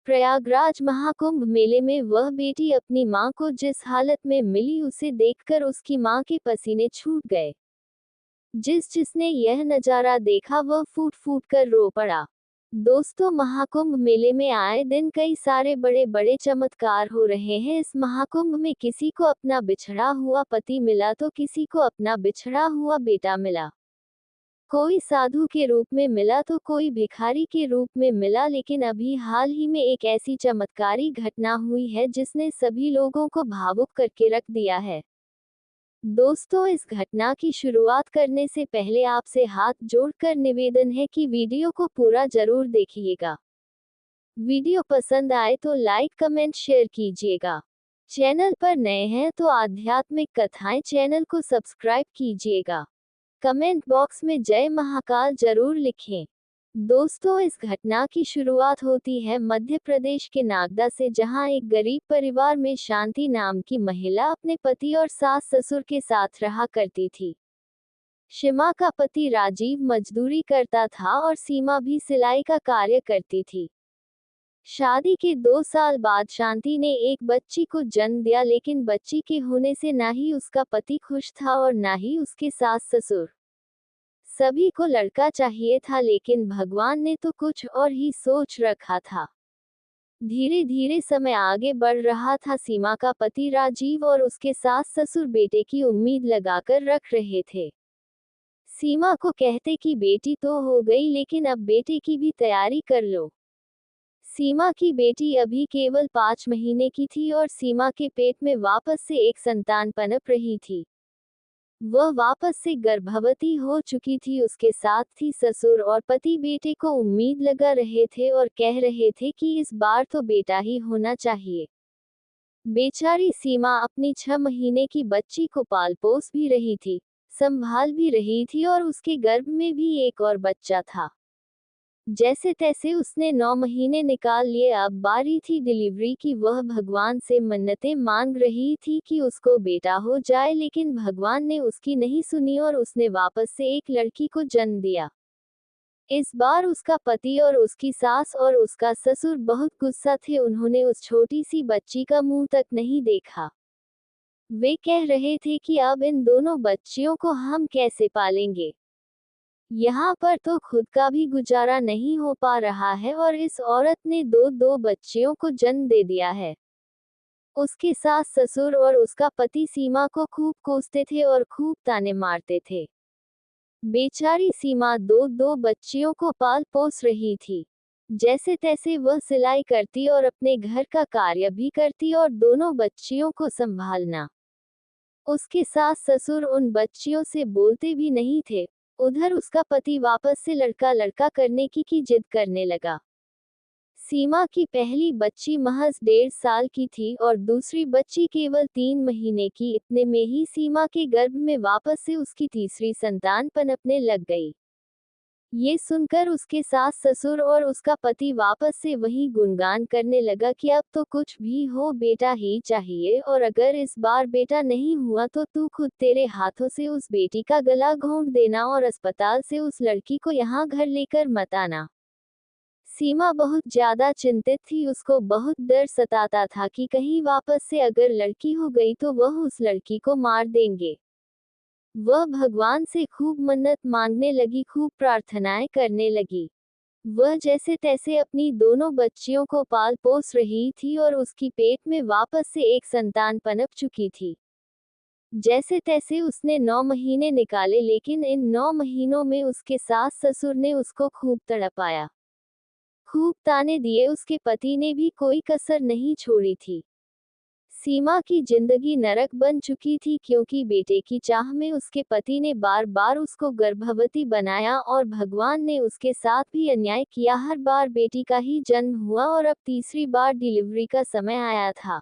प्रयागराज महाकुंभ मेले में वह बेटी अपनी मां को जिस हालत में मिली उसे देखकर उसकी मां के पसीने छूट गए। जिसने यह नजारा देखा वह फूट फूट कर रो पड़ा। दोस्तों, महाकुंभ मेले में आए दिन कई सारे बड़े बड़े चमत्कार हो रहे हैं। इस महाकुंभ में किसी को अपना बिछड़ा हुआ पति मिला तो किसी को अपना बिछड़ा हुआ बेटा मिला। कोई साधु के रूप में मिला तो कोई भिखारी के रूप में मिला। लेकिन अभी हाल ही में एक ऐसी चमत्कारी घटना हुई है जिसने सभी लोगों को भावुक करके रख दिया है। दोस्तों, इस घटना की शुरुआत करने से पहले आपसे हाथ जोड़कर निवेदन है कि वीडियो को पूरा जरूर देखिएगा। वीडियो पसंद आए तो लाइक कमेंट शेयर कीजिएगा। चैनल पर नए हैं तो आध्यात्मिक कथाएं चैनल को सब्सक्राइब कीजिएगा। कमेंट बॉक्स में जय महाकाल जरूर लिखें। दोस्तों, इस घटना की शुरुआत होती है मध्य प्रदेश के नागदा से, जहां एक गरीब परिवार में शांति नाम की महिला अपने पति और सास ससुर के साथ रहा करती थी। शिमा का पति राजीव मजदूरी करता था और सीमा भी सिलाई का कार्य करती थी। शादी के 2 साल बाद शांति ने एक बच्ची को जन्म दिया, लेकिन बच्ची के होने से ना ही उसका पति खुश था और ना ही उसके सास ससुर। सभी को लड़का चाहिए था, लेकिन भगवान ने तो कुछ और ही सोच रखा था। धीरे धीरे समय आगे बढ़ रहा था। सीमा का पति राजीव और उसके सास ससुर बेटे की उम्मीद लगाकर रख रहे थे। सीमा को कहते कि बेटी तो हो गई, लेकिन अब बेटे की भी तैयारी कर लो। सीमा की बेटी अभी केवल 5 महीने की थी और सीमा के पेट में वापस से एक संतान पनप रही थी। वह वापस से गर्भवती हो चुकी थी। उसके साथ थी ससुर और पति बेटे को उम्मीद लगा रहे थे और कह रहे थे कि इस बार तो बेटा ही होना चाहिए। बेचारी सीमा अपनी 6 महीने की बच्ची को पाल पोस भी रही थी, संभाल भी रही थी और उसके गर्भ में भी एक और बच्चा था। जैसे तैसे उसने 9 महीने निकाल लिए। अब बारी थी डिलीवरी की। वह भगवान से मन्नतें मांग रही थी कि उसको बेटा हो जाए, लेकिन भगवान ने उसकी नहीं सुनी और उसने वापस से एक लड़की को जन्म दिया। इस बार उसका पति और उसकी सास और उसका ससुर बहुत गुस्सा थे। उन्होंने उस छोटी सी बच्ची का मुंह तक नहीं देखा। वे कह रहे थे कि अब इन दोनों बच्चियों को हम कैसे पालेंगे। यहाँ पर तो खुद का भी गुजारा नहीं हो पा रहा है और इस औरत ने दो बच्चियों को जन्म दे दिया है। उसके सास ससुर और उसका पति सीमा को खूब कोसते थे और खूब ताने मारते थे। बेचारी सीमा दो बच्चियों को पाल पोस रही थी। जैसे तैसे वह सिलाई करती और अपने घर का कार्य भी करती और दोनों बच्चियों को संभालना। उसके सास ससुर उन बच्चियों से बोलते भी नहीं थे। उधर उसका पति वापस से लड़का लड़का करने की जिद करने लगा। सीमा की पहली बच्ची महज 1.5 साल की थी और दूसरी बच्ची केवल 3 महीने की। इतने में ही सीमा के गर्भ में वापस से उसकी तीसरी संतान पनपने लग गई। ये सुनकर उसके सास ससुर और उसका पति वापस से वही गुणगान करने लगा कि अब तो कुछ भी हो बेटा ही चाहिए, और अगर इस बार बेटा नहीं हुआ तो तू खुद तेरे हाथों से उस बेटी का गला घोंट देना और अस्पताल से उस लड़की को यहाँ घर लेकर मत आना। सीमा बहुत ज्यादा चिंतित थी। उसको बहुत डर सताता था कि कहीं वापस से अगर लड़की हो गई तो वह उस लड़की को मार देंगे। वह भगवान से खूब मन्नत मांगने लगी, खूब प्रार्थनाएं करने लगी। वह जैसे तैसे अपनी दोनों बच्चियों को पाल पोस रही थी और उसकी पेट में वापस से एक संतान पनप चुकी थी। जैसे तैसे उसने 9 महीने निकाले, लेकिन इन 9 महीनों में उसके सास ससुर ने उसको खूब तड़पाया, खूब ताने दिए। उसके पति ने भी कोई कसर नहीं छोड़ी थी। सीमा की जिंदगी नरक बन चुकी थी, क्योंकि बेटे की चाह में उसके पति ने बार बार उसको गर्भवती बनाया और भगवान ने उसके साथ भी अन्याय किया। हर बार बेटी का ही जन्म हुआ और अब तीसरी बार डिलीवरी का समय आया था।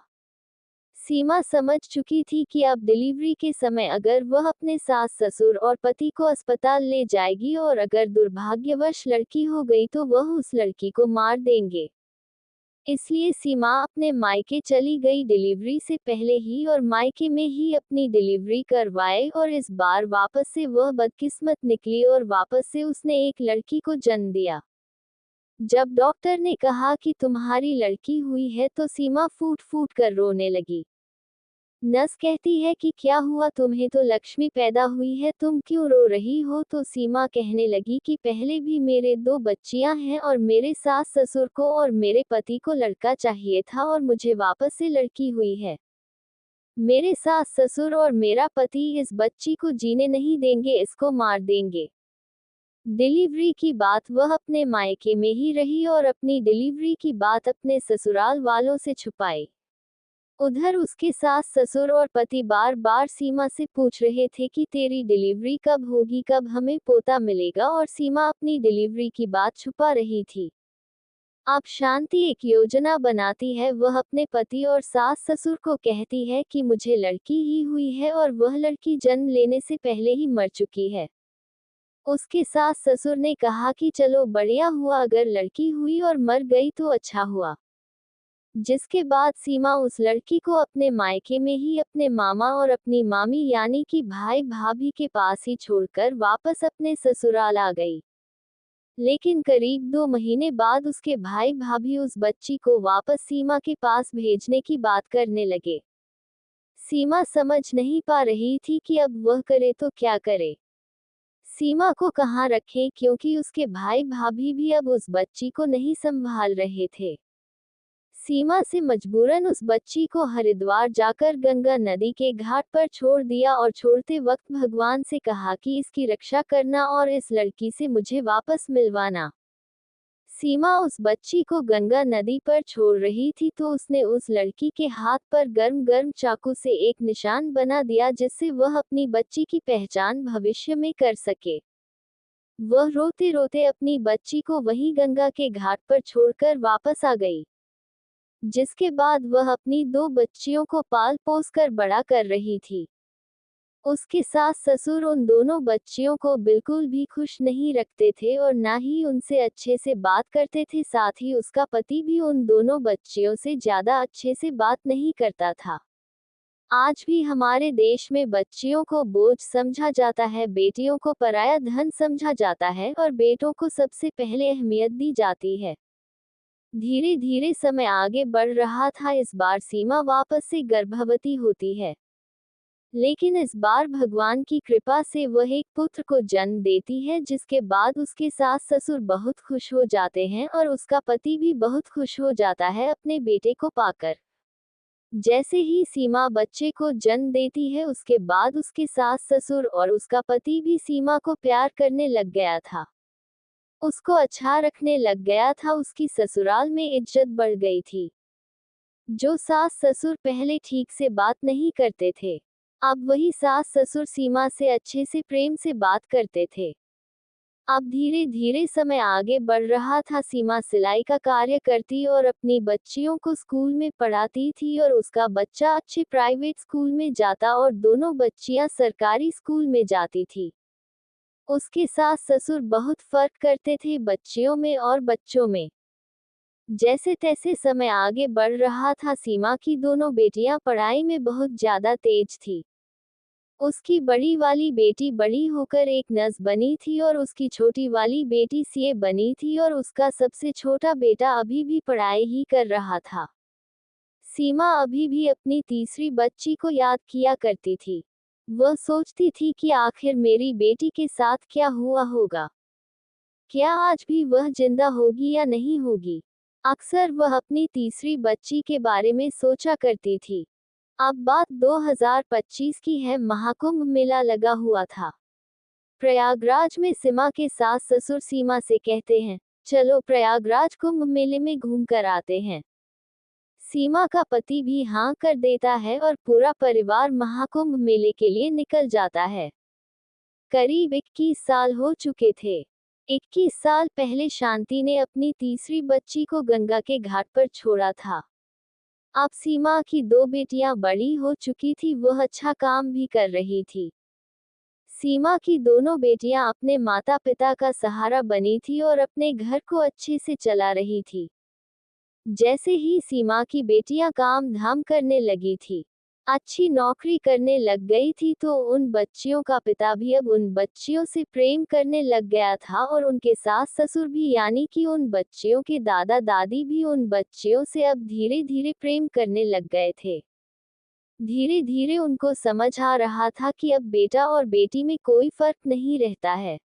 सीमा समझ चुकी थी कि अब डिलीवरी के समय अगर वह अपने सास ससुर और पति को अस्पताल ले जाएगी और अगर दुर्भाग्यवश लड़की हो गई तो वह उस लड़की को मार देंगे। इसलिए सीमा अपने मायके चली गई डिलीवरी से पहले ही और मायके में ही अपनी डिलीवरी करवाए, और इस बार वापस से वह बदकिस्मत निकली और वापस से उसने एक लड़की को जन्म दिया। जब डॉक्टर ने कहा कि तुम्हारी लड़की हुई है तो सीमा फूट फूट कर रोने लगी। नर्स कहती है कि क्या हुआ, तुम्हें तो लक्ष्मी पैदा हुई है, तुम क्यों रो रही हो? तो सीमा कहने लगी कि पहले भी मेरे 2 बच्चियां हैं और मेरे सास ससुर को और मेरे पति को लड़का चाहिए था और मुझे वापस से लड़की हुई है। मेरे सास ससुर और मेरा पति इस बच्ची को जीने नहीं देंगे, इसको मार देंगे। डिलीवरी की बात वह अपने मायके में ही रही और अपनी डिलीवरी की बात अपने ससुराल वालों से छुपाई। उधर उसके सास ससुर और पति बार बार सीमा से पूछ रहे थे कि तेरी डिलीवरी कब होगी, कब हमें पोता मिलेगा, और सीमा अपनी डिलीवरी की बात छुपा रही थी। अब शांति एक योजना बनाती है, वह अपने पति और सास ससुर को कहती है कि मुझे लड़की ही हुई है और वह लड़की जन्म लेने से पहले ही मर चुकी है। उसके सास ससुर ने कहा कि चलो बढ़िया हुआ, अगर लड़की हुई और मर गई तो अच्छा हुआ। जिसके बाद सीमा उस लड़की को अपने मायके में ही अपने मामा और अपनी मामी यानी कि भाई भाभी के पास ही छोड़कर वापस अपने ससुराल आ गई। लेकिन करीब 2 महीने बाद उसके भाई भाभी उस बच्ची को वापस सीमा के पास भेजने की बात करने लगे। सीमा समझ नहीं पा रही थी कि अब वह करे तो क्या करे। सीमा को कहाँ रखे, क्योंकि उसके भाई भाभी भी अब उस बच्ची को नहीं संभाल रहे थे। सीमा से मजबूरन उस बच्ची को हरिद्वार जाकर गंगा नदी के घाट पर छोड़ दिया और छोड़ते वक्त भगवान से कहा कि इसकी रक्षा करना और इस लड़की से मुझे वापस मिलवाना। सीमा उस बच्ची को गंगा नदी पर छोड़ रही थी तो उसने उस लड़की के हाथ पर गर्म गर्म चाकू से एक निशान बना दिया, जिससे वह अपनी बच्ची की पहचान भविष्य में कर सके। वह रोते रोते अपनी बच्ची को वहीं गंगा के घाट पर छोड़कर वापस आ गई। जिसके बाद वह अपनी 2 बच्चियों को पाल पोस कर बड़ा कर रही थी। उसके सास ससुर उन दोनों बच्चियों को बिल्कुल भी खुश नहीं रखते थे और ना ही उनसे अच्छे से बात करते थे, साथ ही उसका पति भी उन दोनों बच्चियों से ज्यादा अच्छे से बात नहीं करता था। आज भी हमारे देश में बच्चियों को बोझ समझा जाता है, बेटियों को पराया धन समझा जाता है और बेटों को सबसे पहले अहमियत दी जाती है। धीरे धीरे समय आगे बढ़ रहा था, इस बार सीमा वापस से गर्भवती होती है। लेकिन इस बार भगवान की कृपा से वह एक पुत्र को जन्म देती है, जिसके बाद उसके सास ससुर बहुत खुश हो जाते हैं और उसका पति भी बहुत खुश हो जाता है अपने बेटे को पाकर। जैसे ही सीमा बच्चे को जन्म देती है, उसके बाद उसके सास ससुर और उसका पति भी सीमा को प्यार करने लग गया था। उसको अच्छा रखने लग गया था, उसकी ससुराल में इज्जत बढ़ गई थी। जो सास ससुर पहले ठीक से बात नहीं करते थे, अब वही सास ससुर सीमा से अच्छे से प्रेम से बात करते थे। अब धीरे धीरे समय आगे बढ़ रहा था, सीमा सिलाई का कार्य करती और अपनी बच्चियों को स्कूल में पढ़ाती थी और उसका बच्चा अच्छे प्राइवेट स्कूल में जाता और दोनों बच्चियां सरकारी स्कूल में जाती थी। उसके सास ससुर बहुत फर्क करते थे बच्चियों में और बच्चों में। जैसे तैसे समय आगे बढ़ रहा था, सीमा की दोनों बेटियां पढ़ाई में बहुत ज्यादा तेज थी। उसकी बड़ी वाली बेटी बड़ी होकर एक नर्स बनी थी और उसकी छोटी वाली बेटी सीए बनी थी और उसका सबसे छोटा बेटा अभी भी पढ़ाई ही कर रहा था। सीमा अभी भी अपनी तीसरी बच्ची को याद किया करती थी। वह सोचती थी कि आखिर मेरी बेटी के साथ क्या हुआ होगा, क्या आज भी वह जिंदा होगी या नहीं होगी। अक्सर वह अपनी तीसरी बच्ची के बारे में सोचा करती थी। अब बात 2025 की है, महाकुंभ मेला लगा हुआ था प्रयागराज में। सीमा के सास ससुर सीमा से कहते हैं, चलो प्रयागराज कुंभ मेले में घूम कर आते हैं। सीमा का पति भी हाँ कर देता है और पूरा परिवार महाकुंभ मेले के लिए निकल जाता है। करीब 21 साल हो चुके थे। 21 साल पहले शांति ने अपनी तीसरी बच्ची को गंगा के घाट पर छोड़ा था। अब सीमा की 2 बेटियां बड़ी हो चुकी थी, वह अच्छा काम भी कर रही थी। सीमा की दोनों बेटियां अपने माता पिता का सहारा बनी थी और अपने घर को अच्छे से चला रही थी। जैसे ही सीमा की बेटियां काम धाम करने लगी थी, अच्छी नौकरी करने लग गई थी तो उन बच्चियों का पिता भी अब उन बच्चियों से प्रेम करने लग गया था और उनके सास ससुर भी यानी कि उन बच्चियों के दादा दादी भी उन बच्चियों से अब धीरे धीरे प्रेम करने लग गए थे। धीरे धीरे उनको समझ आ रहा था कि अब बेटा और बेटी में कोई फर्क नहीं रहता है।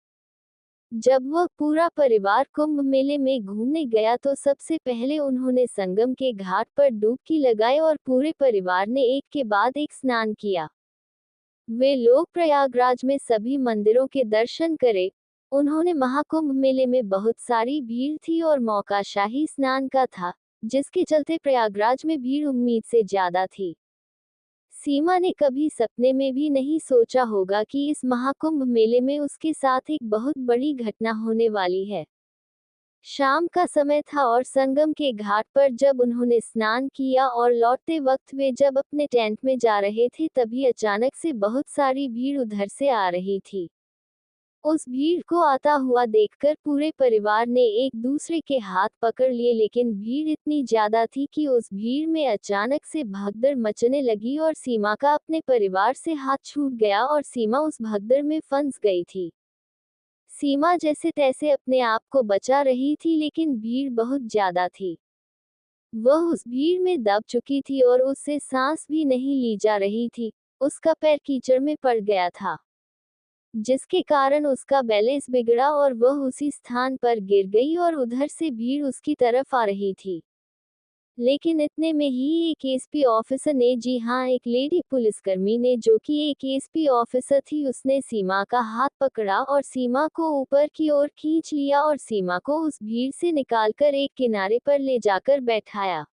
जब वह पूरा परिवार कुंभ मेले में घूमने गया तो सबसे पहले उन्होंने संगम के घाट पर डुबकी लगाई और पूरे परिवार ने एक के बाद एक स्नान किया। वे लोग प्रयागराज में सभी मंदिरों के दर्शन करे। उन्होंने महाकुंभ मेले में बहुत सारी भीड़ थी और मौका शाही स्नान का था, जिसके चलते प्रयागराज में भीड़ उम्मीद से ज्यादा थी। सीमा ने कभी सपने में भी नहीं सोचा होगा कि इस महाकुंभ मेले में उसके साथ एक बहुत बड़ी घटना होने वाली है। शाम का समय था और संगम के घाट पर जब उन्होंने स्नान किया और लौटते वक्त वे जब अपने टेंट में जा रहे थे तभी अचानक से बहुत सारी भीड़ उधर से आ रही थी। उस भीड़ को आता हुआ देखकर पूरे परिवार ने एक दूसरे के हाथ पकड़ लिए, लेकिन भीड़ इतनी ज्यादा थी कि उस भीड़ में अचानक से भगदड़ मचने लगी और सीमा का अपने परिवार से हाथ छूट गया और सीमा उस भगदड़ में फंस गई थी। सीमा जैसे तैसे अपने आप को बचा रही थी, लेकिन भीड़ बहुत ज्यादा थी। वह उस भीड़ में दब चुकी थी और उससे सांस भी नहीं ली जा रही थी। उसका पैर कीचड़ में पड़ गया था, जिसके कारण उसका बैलेंस बिगड़ा और वह उसी स्थान पर गिर गई और उधर से भीड़ उसकी तरफ आ रही थी। लेकिन इतने में ही एक एसपी ऑफिसर ने, जी हाँ, एक लेडी पुलिसकर्मी ने, जो कि एक एसपी ऑफिसर थी, उसने सीमा का हाथ पकड़ा और सीमा को ऊपर की ओर खींच लिया और सीमा को उस भीड़ से निकालकर एक किनारे पर ले जाकर बैठाया।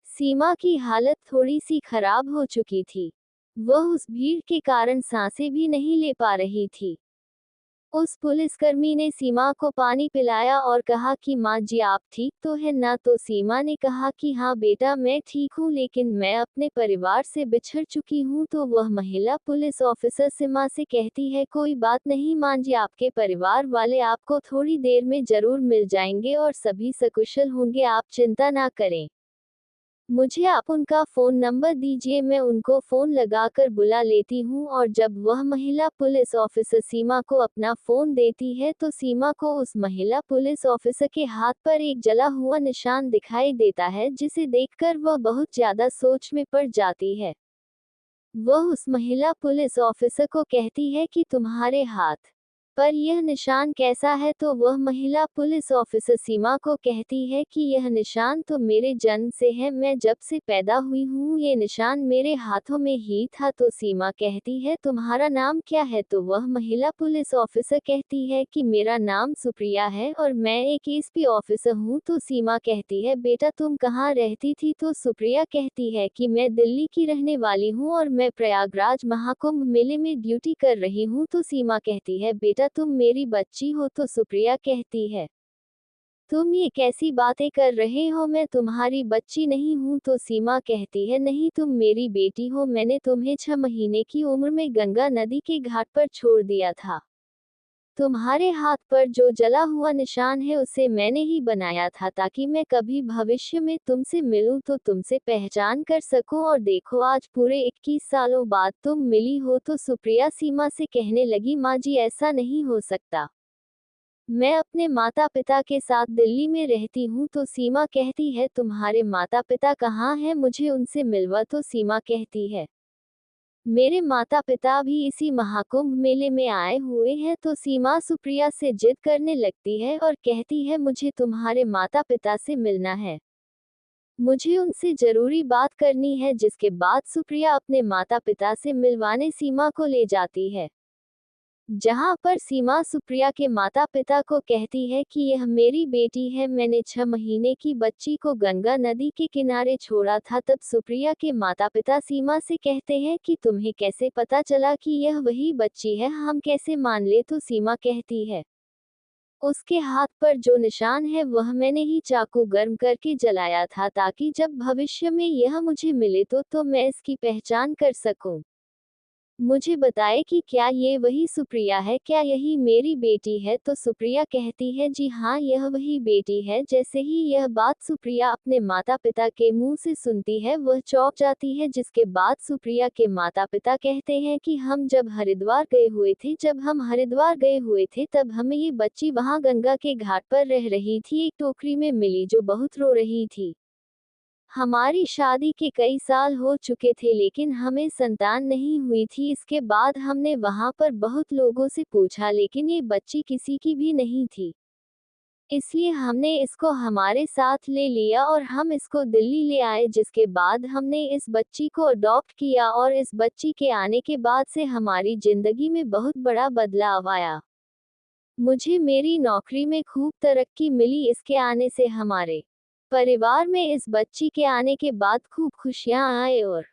सीमा की हालत थोड़ी सी खराब हो चुकी थी। वह उस भीड़ के कारण सांसें भी नहीं ले पा रही थी। उस पुलिसकर्मी ने सीमा को पानी पिलाया और कहा कि माँ जी, आप ठीक तो है ना? तो सीमा ने कहा कि हाँ बेटा, मैं ठीक हूँ, लेकिन मैं अपने परिवार से बिछड़ चुकी हूँ। तो वह महिला पुलिस ऑफिसर सीमा से कहती है, कोई बात नहीं माँ जी, आपके परिवार वाले आपको थोड़ी देर में जरूर मिल जाएंगे और सभी सकुशल होंगे, आप चिंता ना करें। मुझे आप उनका फ़ोन नंबर दीजिए, मैं उनको फ़ोन लगाकर बुला लेती हूँ। और जब वह महिला पुलिस ऑफिसर सीमा को अपना फ़ोन देती है तो सीमा को उस महिला पुलिस ऑफिसर के हाथ पर एक जला हुआ निशान दिखाई देता है, जिसे देखकर वह बहुत ज़्यादा सोच में पड़ जाती है। वह उस महिला पुलिस ऑफिसर को कहती है कि तुम्हारे हाथ पर यह निशान कैसा है? तो वह महिला पुलिस ऑफिसर सीमा को कहती है कि यह निशान तो मेरे जन्म से है, मैं जब से पैदा हुई हूँ ये निशान मेरे हाथों में ही था। तो सीमा कहती है, तुम्हारा नाम क्या है? तो वह महिला पुलिस ऑफिसर कहती है कि मेरा नाम सुप्रिया है और मैं एक एसपी ऑफिसर हूँ। तो सीमा कहती है, बेटा तुम कहाँ रहती थी? तो सुप्रिया कहती है कि मैं दिल्ली की रहने वाली हूँ और मैं प्रयागराज महाकुंभ मेले में ड्यूटी कर रही हूँ। तो सीमा कहती है, बेटा तुम मेरी बच्ची हो? तो सुप्रिया कहती है, तुम ये कैसी बातें कर रहे हो, मैं तुम्हारी बच्ची नहीं हूँ। तो सीमा कहती है, नहीं तुम मेरी बेटी हो, मैंने तुम्हें 6 महीने की उम्र में गंगा नदी के घाट पर छोड़ दिया था। तुम्हारे हाथ पर जो जला हुआ निशान है उसे मैंने ही बनाया था, ताकि मैं कभी भविष्य में तुमसे मिलूं तो तुमसे पहचान कर सकूं। और देखो आज पूरे 21 सालों बाद तुम मिली हो। तो सुप्रिया सीमा से कहने लगी, माँ जी ऐसा नहीं हो सकता, मैं अपने माता पिता के साथ दिल्ली में रहती हूँ। तो सीमा कहती है, तुम्हारे माता पिता कहाँ हैं, मुझे उनसे मिलवा। तो सीमा कहती है, मेरे माता पिता भी इसी महाकुंभ मेले में आए हुए हैं। तो सीमा सुप्रिया से जिद करने लगती है और कहती है, मुझे तुम्हारे माता पिता से मिलना है, मुझे उनसे जरूरी बात करनी है। जिसके बाद सुप्रिया अपने माता पिता से मिलवाने सीमा को ले जाती है, जहां पर सीमा सुप्रिया के माता पिता को कहती है कि यह मेरी बेटी है, मैंने 6 महीने की बच्ची को गंगा नदी के किनारे छोड़ा था। तब सुप्रिया के माता पिता सीमा से कहते हैं कि तुम्हें कैसे पता चला कि यह वही बच्ची है, हम कैसे मान ले? तो सीमा कहती है, उसके हाथ पर जो निशान है वह मैंने ही चाकू गर्म करके जलाया था, ताकि जब भविष्य में यह मुझे मिले तो मैं इसकी पहचान कर सकूं। मुझे बताएं कि क्या ये वही सुप्रिया है, क्या यही मेरी बेटी है। तो सुप्रिया कहती है जी हाँ, यह वही बेटी है। जैसे ही यह बात सुप्रिया अपने माता पिता के मुंह से सुनती है वह चौंक जाती है, जिसके बाद सुप्रिया के माता पिता कहते हैं कि हम जब हरिद्वार गए हुए थे तब हमें ये बच्ची वहां गंगा के घाट पर रह रही थी, एक टोकरी में मिली जो बहुत रो रही थी। हमारी शादी के कई साल हो चुके थे लेकिन हमें संतान नहीं हुई थी। इसके बाद हमने वहां पर बहुत लोगों से पूछा लेकिन ये बच्ची किसी की भी नहीं थी। इसलिए हमने इसको हमारे साथ ले लिया और हम इसको दिल्ली ले आए, जिसके बाद हमने इस बच्ची को अडॉप्ट किया और इस बच्ची के आने के बाद से हमारी जिंदगी में बहुत बड़ा बदलाव आया। मुझे मेरी नौकरी में खूब तरक्की मिली। इसके आने से हमारे परिवार में इस बच्ची के आने के बाद खूब खुशियां आए और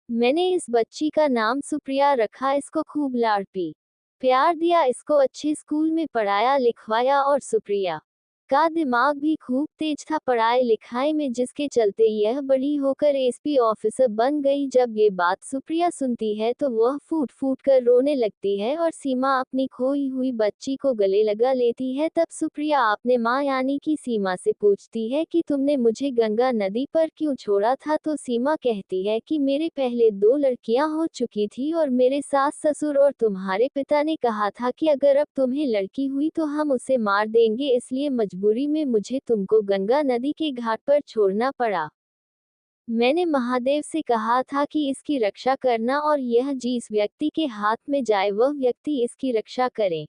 मैंने इस बच्ची का नाम सुप्रिया रखा। इसको खूब लाड़ प्यार दिया, इसको अच्छे स्कूल में पढ़ाया लिखवाया और सुप्रिया का दिमाग भी खूब तेज था पढ़ाई लिखाई में, जिसके चलते यह बड़ी होकर एसपी ऑफिसर बन गई। जब ये बात सुप्रिया सुनती है तो वह फूट फूट कर रोने लगती है और सीमा अपनी खोई हुई बच्ची को गले लगा लेती है। तब सुप्रिया अपने माँ यानी कि सीमा से पूछती है कि तुमने मुझे गंगा नदी पर क्यों छोड़ा था। तो सीमा कहती है कि मेरे पहले 2 लड़कियां हो चुकी थी और मेरे सास ससुर और तुम्हारे पिता ने कहा था कि अगर अब तुम्हें लड़की हुई तो हम उसे मार देंगे, इसलिए मजबूरी में मुझे तुमको गंगा नदी के घाट पर छोड़ना पड़ा। मैंने महादेव से कहा था कि इसकी रक्षा करना और यह जिस व्यक्ति के हाथ में जाए वह व्यक्ति इसकी रक्षा करे।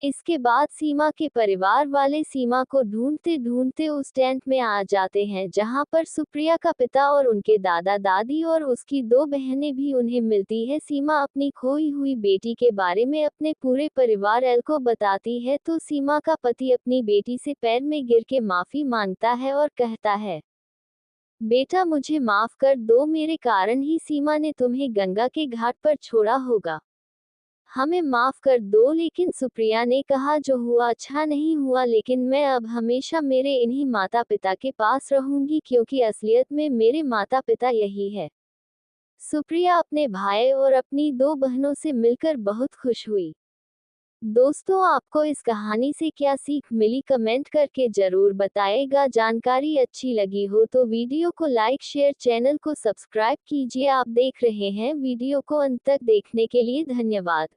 इसके बाद सीमा के परिवार वाले सीमा को ढूंढते ढूंढते उस टेंट में आ जाते हैं जहां पर सुप्रिया का पिता और उनके दादा दादी और उसकी 2 बहनें भी उन्हें मिलती है। सीमा अपनी खोई हुई बेटी के बारे में अपने पूरे परिवार एल को बताती है तो सीमा का पति अपनी बेटी से पैर में गिर के माफी मांगता है और कहता है, बेटा मुझे माफ कर दो, मेरे कारण ही सीमा ने तुम्हें गंगा के घाट पर छोड़ा होगा, हमें माफ कर दो। लेकिन सुप्रिया ने कहा जो हुआ अच्छा नहीं हुआ, लेकिन मैं अब हमेशा मेरे इन्हीं माता पिता के पास रहूंगी क्योंकि असलियत में मेरे माता पिता यही है। सुप्रिया अपने भाई और अपनी 2 बहनों से मिलकर बहुत खुश हुई। दोस्तों, आपको इस कहानी से क्या सीख मिली कमेंट करके जरूर बताएगा। जानकारी अच्छी लगी हो तो वीडियो को लाइक शेयर चैनल को सब्सक्राइब कीजिए। आप देख रहे हैं वीडियो को अंत तक देखने के लिए धन्यवाद।